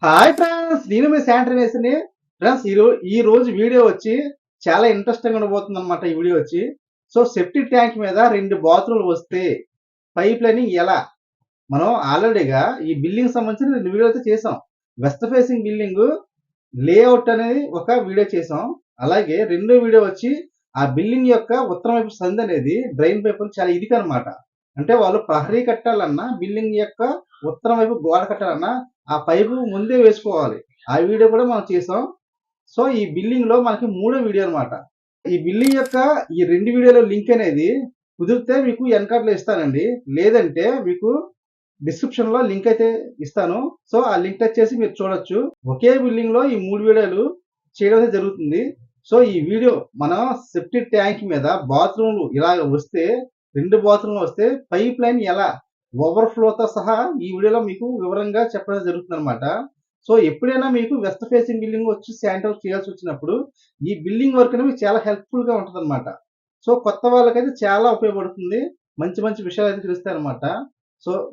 Hi friends, నేను మీ శానిటైజర్ని. Friends, ఈ రోజు వీడియో వచ్చి చాలా ఇంట్రెస్టింగ్ ఉండబోతుంది అనమాట. ఈ వీడియో వచ్చి సెప్టిక్ ట్యాంక్ మీద 2 బాత్రూమ్లు వస్తే పైప్ లైనింగ్ ఎలా? మనం ఆల్రెడీగా ఈ బిల్డింగ్ సంబంధించిన 2 వీడియోలు అయితే చేసాం. వెస్ట్ ఫేసింగ్ బిల్డింగ్ లేఅవుట్ అనేది ఒక వీడియో చేసాం. అలాగే రెండో వీడియో వచ్చి ఆ బిల్డింగ్ యొక్క ఉత్తరం వైపు సంది అనేది డ్రైన్ పైప్ చాలా ఇదికనమాట. అంటే వాళ్ళు ప్రహరీ కట్టాలన్నా, బిల్డింగ్ యొక్క ఉత్తరం వైపు గోడ కట్టాలన్నా ఆ పైపు ముందే వేసుకోవాలి. ఆ వీడియో కూడా మనం చేసాం. ఈ బిల్డింగ్ లో మనకి మూడో వీడియో అనమాట. ఈ బిల్డింగ్ యొక్క ఈ 2 వీడియోల లింక్ అనేది కుదిరితే మీకు ఎన్కార్ట్లో ఇస్తానండి. లేదంటే మీకు డిస్క్రిప్షన్ లో లింక్ అయితే ఇస్తాను. ఆ లింక్ టచ్ చేసి మీరు చూడొచ్చు. ఒకే బిల్డింగ్ లో ఈ 3 వీడియోలు చేయడం అయితే జరుగుతుంది. ఈ వీడియో మన సెప్టిక్ ట్యాంక్ మీద బాత్రూమ్లు ఇలాగ వస్తే 2 బాత్రూమ్లు వస్తే పైప్ లైన్ ఎలా ఓవర్ఫ్లోతో సహా ఈ వీడియోలో మీకు వివరంగా చెప్పడం జరుగుతుంది అనమాట. ఎప్పుడైనా మీకు వెస్ట్ ఫేసింగ్ బిల్డింగ్ వచ్చి శానిటైజ్ చేయాల్సి వచ్చినప్పుడు ఈ బిల్డింగ్ వర్క్ అనేది చాలా హెల్ప్ఫుల్ గా ఉంటుంది అనమాట. కొత్త వాళ్ళకైతే చాలా ఉపయోగపడుతుంది. మంచి మంచి విషయాలు అయితే తెలుస్తాయి అనమాట.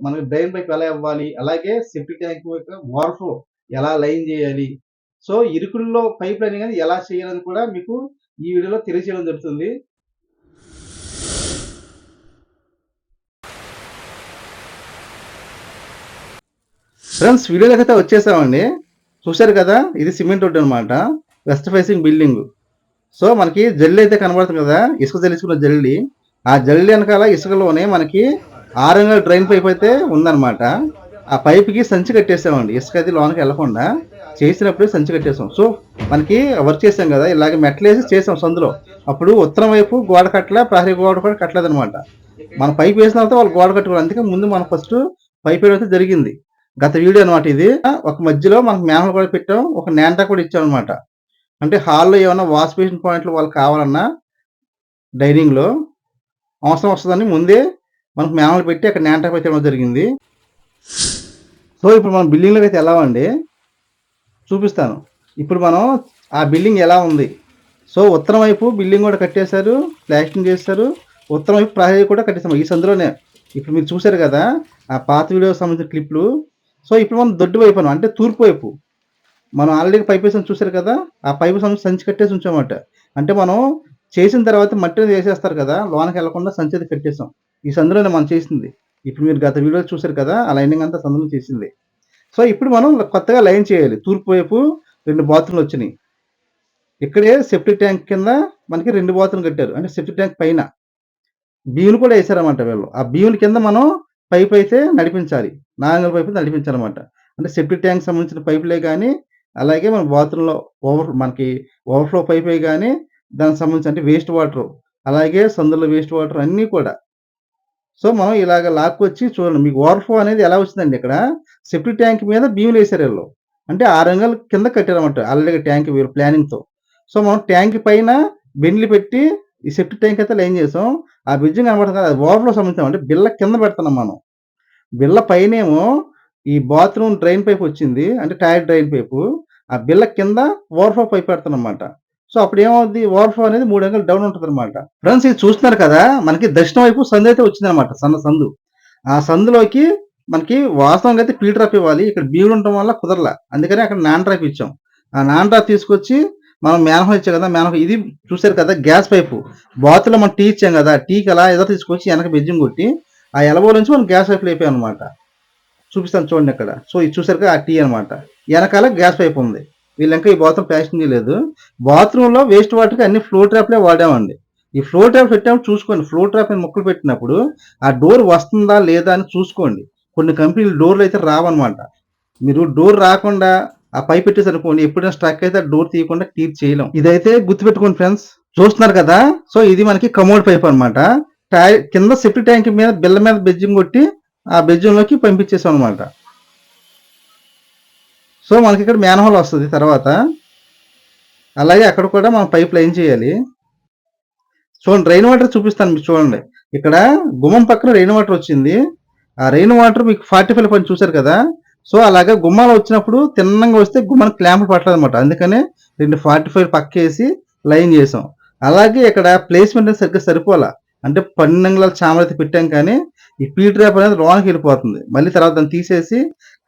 మనకి డ్రైన్ పైప్ ఎలా ఇవ్వాలి, అలాగే సెప్టిక్ ట్యాంక్ యొక్క వాల్ఫ్లో ఎలా లైన్ చేయాలి, ఇరుకుల్లో పైప్ లైనింగ్ అనేది ఎలా చేయాలని కూడా మీకు ఈ వీడియోలో తెలియజేయడం జరుగుతుంది. ఫ్రెండ్స్, వీడియోలోకి అయితే వచ్చేసామండి. చూశారు కదా, ఇది సిమెంట్ రోడ్ అనమాట, వెస్ట్ ఫేసింగ్ బిల్డింగ్. మనకి జల్లి అయితే కనబడుతుంది కదా, ఇసుక జల్లించుకున్న జల్లి. ఆ జల్లి వెనకాల ఇసుకలోనే మనకి 6 అంగుళాల డ్రైన్ పైప్ అయితే ఉందన్నమాట. ఆ పైప్కి సంచి కట్టేసామండి, ఇసుక అది లోనికి వెళ్లకుండా చేసినప్పుడు సంచి కట్టేసాం. మనకి వర్క్ చేసాం కదా, ఇలాగ మెట్లేసి చేసాం సందులో. అప్పుడు ఉత్తరం వైపు గోడ కట్టలే, ప్రహరీ గోడ కూడా కట్టలేదనమాట. మన పైప్ వేసిన తర్వాత వాళ్ళు గోడ కట్టుకోవాలి. అందుకే ముందు మనం ఫస్ట్ పైప్ వేయడం అయితే జరిగింది. గత వీడియో అనమాట ఇది. ఒక మధ్యలో మనకు మ్యాన్హోల్ కూడా పెట్టాం, ఒక నేంటా కూడా ఇచ్చాం అనమాట. అంటే హాల్లో ఏమైనా వాష్ బేసిన్ పాయింట్లు వాళ్ళకి కావాలన్నా డైనింగ్ లో అవసరం వస్తుందని ముందే మనకు మ్యాన్హోల్ పెట్టి అక్కడ నేంటా పెట్టడం జరిగింది. ఇప్పుడు మనం బిల్డింగ్లోకి అయితే ఎలా అండి చూపిస్తాను. ఇప్పుడు మనం ఆ బిల్డింగ్ ఎలా ఉంది. ఉత్తరం వైపు బిల్డింగ్ కూడా కట్టేశారు, ప్లాస్టింగ్ చేశారు. ఉత్తరం వైపు ప్రహరీ కూడా కట్టేసాము ఈ సందులోనే. ఇప్పుడు మీరు చూశారు కదా ఆ పాత వీడియో సంబంధించిన క్లిప్లు. ఇప్పుడు మనం దొడ్డు వైపు అంటే తూర్పు వైపు మనం ఆల్రెడీ పైప్ వేసాం చూసారు కదా, ఆ పైపు సంచి కట్టేసి ఉంచామట. అంటే మనం చేసిన తర్వాత మట్టి వేసేస్తారు కదా, లోనకి వెళ్లకుండా సంచి అయితే కట్టేసాం. ఈ సందులోనే మనం చేసింది. ఇప్పుడు మీరు గత వీడియో చూసారు కదా, ఆ లైనింగ్ అంతా సందులో చేసింది. ఇప్పుడు మనం కొత్తగా లైన్ చేయాలి. తూర్పు వైపు 2 బాత్రూమ్లు వచ్చినాయి. ఇక్కడే సెప్టిక్ ట్యాంక్ కింద మనకి 2 బాత్రూమ్లు కట్టారు. అంటే సెప్టిక్ ట్యాంక్ పైన బీములు కూడా వేసారన్నమాట వీళ్ళు. ఆ బీముల కింద మనం పైప్ అయితే నడిపించాలి, 4 అంగుళాల పైపు నడిపించాలన్నమాట. అంటే సెప్టిక్ ట్యాంక్ సంబంధించిన పైపులే కానీ, అలాగే మన బాత్రూంలో మనకి ఓవర్ఫ్లో పైపే కానీ, దానికి సంబంధించి అంటే వేస్ట్ వాటర్, అలాగే సందులో వేస్ట్ వాటర్ అన్నీ కూడా. మనం ఇలాగ లాక్కొచ్చి చూడండి, మీకు ఓవర్ఫ్లో అనేది ఎలా వచ్చిందండి. ఇక్కడ సెప్టిక్ ట్యాంక్ మీద బీములు వేసారు వీళ్ళు. అంటే 6 అంగుళాల కింద కట్టారన్నమాట ఆల్రెడీ ట్యాంక్ వీళ్ళు ప్లానింగ్తో. మనం ట్యాంక్ పైన బెండ్లు పెట్టి ఈ సెప్టిక్ ట్యాంక్ అయితే లైన్ చేసాం. ఆ బ్రిడ్జింగ్ కనబడుతుంది కదా, అది ఓవర్ఫ్లో సంబంధించాం. అంటే బిల్ల కింద పెడుతున్నాం మనం. బిల్ల పైనేమో ఈ బాత్రూమ్ డ్రైన్ పైప్ వచ్చింది, అంటే టైర్ డ్రైన్ పైపు. ఆ బిల్ల కింద ఓవర్ఫ్లో పైప్ పెడతానమాట. అప్పుడు ఏమవుద్ది, ఓవర్ఫ్లో అనేది 3 అంగుళాలు డౌన్ ఉంటుంది అనమాట. ఫ్రెండ్స్, ఇది చూస్తున్నారు కదా, మనకి దక్షిణ వైపు సందు అయితే వచ్చిందనమాట, సందు. ఆ సందులోకి మనకి వాస్తవంగా అయితే పీ డ్రాప్ ఇవ్వాలి. ఇక్కడ బీవులు ఉండటం వల్ల కుదరలా, అందుకని అక్కడ నాన్ డ్రాప్ ఇచ్చాం. ఆ నాన్ డ్రాప్ తీసుకొచ్చి మనం మ్యాన్హోల్ ఇచ్చాం కదా, మ్యాన్హోల్ ఇది చూసారు కదా, గ్యాస్ పైపు బాత్లో మనం టీ ఇచ్చాం కదా, టీకి అలా ఏదో తీసుకొచ్చి వెనక బెజ్జింగ్ కొట్టి ఆ ఎలబో నుంచి మనం గ్యాస్ పైపు లేపాం అనమాట. చూపిస్తాను చూడండి ఇక్కడ. ఇది చూసారు కదా, ఆ టీ అనమాట. వెనకాల గ్యాస్ పైప్ ఉంది. వీళ్ళు ఇంకా ఈ బాత్రూమ్ ప్యాకింగ్ చేయలేదు. బాత్రూంలో వేస్ట్ వాటర్కి అన్ని ఫ్లో ట్రాప్లే వాడామండి. ఈ ఫ్లో ట్రాప్ పెట్టాము చూసుకోండి. ఫ్లో ట్రాప్ మీద ముక్కలు పెట్టినప్పుడు ఆ డోర్ వస్తుందా లేదా అని చూసుకోండి. కొన్ని కంపెనీలు డోర్లు అయితే రావన్నమాట. మీరు డోర్ రాకుండా ఆ పైప్ పెట్టేసి అనుకోండి, ఎప్పుడైనా స్ట్రక్ అయితే డోర్ తీయకుండా క్లీన్ చేయలేం. ఇదైతే గుర్తుపెట్టుకోండి ఫ్రెండ్స్. చూస్తున్నారు కదా, ఇది మనకి కమోడ్ పైప్ అనమాట. కింద సెప్టిక్ ట్యాంక్ మీద బిల్ల మీద బెజ్జింగ్ కొట్టి ఆ బెజ్జింగ్లోకి పంపించేసాం అనమాట. మనకి ఇక్కడ మ్యాన్హోల్ వస్తుంది తర్వాత. అలాగే అక్కడ కూడా మనం పైప్ లైన్ చేయాలి. రెయిన్ వాటర్ చూపిస్తాను మీకు చూడండి. ఇక్కడ గుమ్మం పక్కన రెయిన్ వాటర్ వచ్చింది. ఆ రెయిన్ వాటర్ మీకు 45 పని చూసారు కదా. అలాగే గుమ్మాలు వచ్చినప్పుడు తిన్నంగా వస్తే గుమ్మానికి క్లాంప్ పట్టలేదు అనమాట. అందుకనే 2 45 పక్కేసి లైన్ చేసాం. అలాగే ఇక్కడ ప్లేస్మెంట్ సరిగ్గా సరిపోలా. అంటే 12 అంగుళాల చామర అయితే పెట్టాం, కానీ ఈ పీ డ్రాప్ అనేది లోనికి వెళ్ళిపోతుంది. మళ్ళీ తర్వాత దాన్ని తీసేసి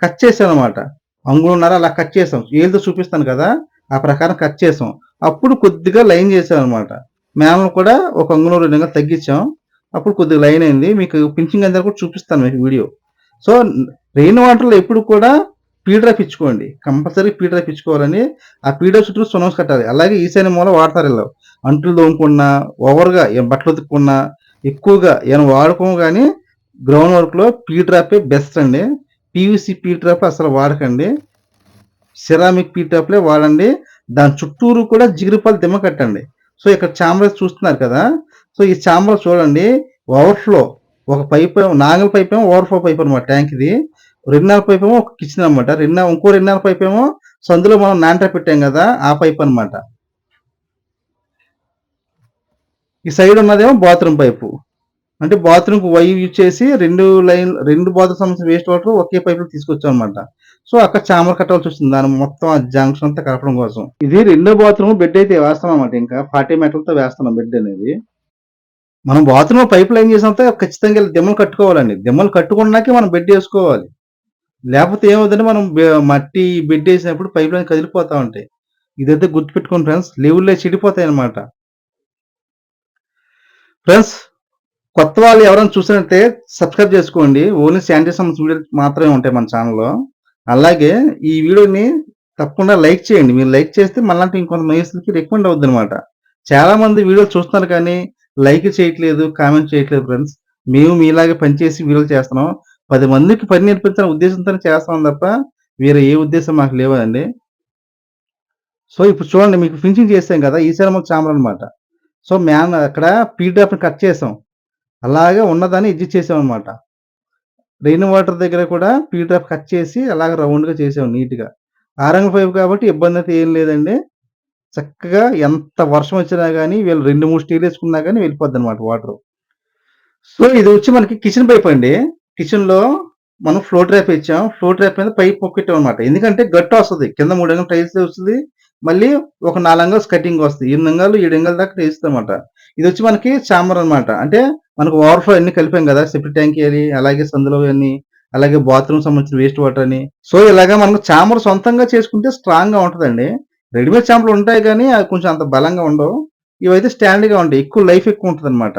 కట్ చేసాం అనమాట. అంగుళంన్నర అలా కట్ చేసాం. ఏలుతో చూపిస్తాను కదా! ఆ ప్రకారం కట్ చేసాం. అప్పుడు కొద్దిగా లైన్ చేసామనమాట. మేమలు కూడా ఒక అంగుళం 2 అంగుళాలు తగ్గించాం. అప్పుడు కొద్దిగా లైన్ అయింది. మీకు పించింగ్ అంతా కూడా చూపిస్తాను మీకు వీడియో. సో, రెయిన్ వాటర్‌లో ఎప్పుడు కూడా పీడ్రాప్ ఇచ్చుకోండి. కంపల్సరీ పీడ్రాప్ ఇచ్చుకోవాలని ఆ పీడ్రాప్ చుట్టూ సున్నం కట్టాలి. అలాగే ఈశాన్య మూల వాడతారు ఈళ్ళు. అంట్లు తోముకున్నా, ఓవర్‌గా బట్టలు ఉతుక్కున్నా, ఎక్కువగా ఏమైనా వాడుకోము గానీ గ్రౌండ్ వర్క్‌లో పీడ్రాపే బెస్ట్ అండి. పీవీసీ పీడ్రాప్ అసలు వాడకండి. సిరామిక్ పీటాప్‌లే వాడండి. దాని చుట్టూరు కూడా జిగురుపాలు దిమ్మ కట్టండి. సో, ఇక్కడ చాంబర్స్ చూస్తున్నారు కదా! సో, ఈ చాంబర్ చూడండి ఓవర్‌ఫ్లో ఒక పైప్ నాగలి పైపేమో ఓవర్‌ఫ్లో పైప్ అనమాట ట్యాంక్‌ది. 2.5 పైపేమో ఒక కిచెన్ అనమాట. ఇంకో 2.5 పైపేమో సందులో మనం నాంటా పెట్టాం కదా! ఆ పైప్ అనమాట. ఈ సైడ్ ఉన్నదేమో బాత్రూమ్ పైపు. అంటే బాత్రూమ్‌కి యూజ్ చేసి 2 బాత్రూమ్ సంబంధించిన వేస్ట్ వాటర్ ఒకే పైప్‌లో తీసుకొచ్చామనమాట. సో, అక్కడ చామర్ కట్టాల్సొచ్చింది. దాని మొత్తం ఆ జంక్షన్ అంతా కలపడం కోసం. ఇది రెండో బాత్రూమ్ బెడ్ అయితే వేస్తామనమాట ఇంకా. 40 మీటర్లతో వేస్తున్నాం బెడ్ అనేది. మనం బాత్రూమ్‌లో పైప్ లైన్ చేసినంత ఖచ్చితంగా దిమ్మలు కట్టుకోవాలండి. దిమ్మలు కట్టుకున్నాకే మనం బెడ్ ఏసుకోవాలి. లేపోతే ఏమవుద్దంటే మనం మట్టి బెడ్ ఏసినప్పుడు పైప్ లైన్ కదిలిపోతా ఉంటాయి. ఇదైతే గుర్తుపెట్టుకోండి ఫ్రెండ్స్. లెవెల్‌లో చెడిపోతాయన్నమాట. ఫ్రెండ్స్ కొత్త వాళ్ళు ఎవరైనా చూసినట్టే సబ్స్క్రైబ్ చేసుకోండి. ఓన్లీ శానిటైజేషన్ వీడియోలు మాత్రమే ఉంటాయి మన ఛానల్‌లో. అలాగే ఈ వీడియోని తప్పకుండా లైక్ చేయండి. మీరు లైక్ చేస్తే మనలాంటి ఇంకొంత మనుషులకి రికమెండ్ అవుద్దనమాట. చాలా మంది వీడియోలు చూస్తున్నారు కానీ లైక్ చేయట్లేదు, కామెంట్ చేయట్లేదు ఫ్రెండ్స్. మేము మీలాగే పనిచేసి వీడియోలు చేస్తున్నాం. 10 మందికి పని నేర్పించాలనే ఉద్దేశంతోనే చేస్తున్నాం తప్ప వేరే ఏ ఉద్దేశం మాకు లేవండి. సో, ఇప్పుడు చూడండి మీకు ఫినిషింగ్ చేసాం కదా! ఈశాన్య చాంబర్ అనమాట. సో, అక్కడ పీడిఎఫ్‌ని కట్ చేసాం. అలాగే ఉన్నదాన్ని ఎడ్జస్ట్ చేసామనమాట. రెయిన్ వాటర్ దగ్గర కూడా పీడ్రాప్ కట్ చేసి అలాగ రౌండ్‌గా చేసాం నీట్‌గా. ఆరంగ పైపు కాబట్టి ఇబ్బందయితే ఏం లేదండి. చక్కగా ఎంత వర్షం వచ్చినా గాని వీళ్ళు 2, 3 స్టీలేసుకున్నా గాని వెళ్ళిపోద్దనమాట వాటరు. సో, ఇది వచ్చి మనకి కిచెన్ పైప్ అండి. కిచెన్‌లో మనం ఫ్లో ట్రాప్ ఇచ్చాం. ఫ్లో ట్రాప్ మీద పైప్ మొక్కెట్టామనమాట. ఎందుకంటే గట్టొస్తది. కింద 3 అంగుళాలు టైల్స్ వస్తది. మళ్ళీ ఒక 4 అంగుళాలు స్కర్టింగ్ వస్తది. 8 అంగుళాలు, 7 అంగుళాల దాకా టేస్తదనమాట. ఇదొచ్చి మనకి చాంబర్ అనమాట. అంటే మనకు ఓవర్‌ఫ్లో అన్నీ కలిపాం గదా! సెప్టిక్ ట్యాంక్ అని, అలాగే సందులోవన్నీ, అలాగే బాత్రూమ్ సంబంధించిన వేస్ట్ వాటర్ అని. సో, ఇలాగ మనం చాంబర్ సొంతంగా చేసుకుంటే స్ట్రాంగ్‌గా ఉంటదండి. రెడీమేడ్ చాంబర్‌లు ఉంటాయి గానీ, అవి కొంచెం అంత బలంగా ఉండవు. ఇవైతే స్టాండర్డ్‌గా ఉంటాయి. ఎక్కువ లైఫ్ ఎక్కువుంటదనమాట.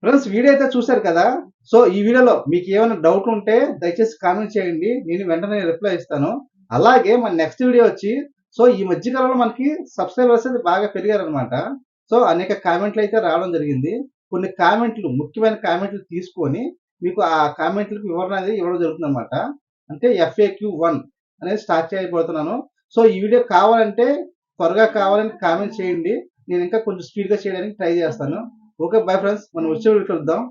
ఫ్రెండ్స్ వీడియో అయితే చూశారు కదా! సో, ఈ వీడియోలో మీకేమైనా డౌట్లుంటే దయచేసి కామెంట్ చేయండి. నేను వెంటనే రిప్లై ఇస్తాను. అలాగే మన నెక్స్ట్ వీడియో వచ్చి సో, ఈ మధ్య కాలంలో మనకి సబ్‌స్క్రైబర్స్ అయితే బాగా పెరిగారనమాట. సో, అనేక కామెంట్‌లయితే రావడం జరిగింది. కొన్ని కామెంట్‌లు ముఖ్యమైన కామెంట్‌లు తీసుకొని మీకు ఆ కామెంట్‌లకి వివరణ అనేది ఇవ్వడం జరుగుతుందనమాట. అంటే FAQ1 అనేది స్టార్ట్ చేయబోతున్నాను. సో, ఈ వీడియో కావాలంటే త్వరగా కావాలని కామెంట్ చేయండి. నేను ఇంకా కొంచెం స్పీడ్‌గా చేయడానికి ట్రై చేస్తాను. ఓకే. Bye friends. మనం వచ్చే వీడియోలో కలుద్దాం.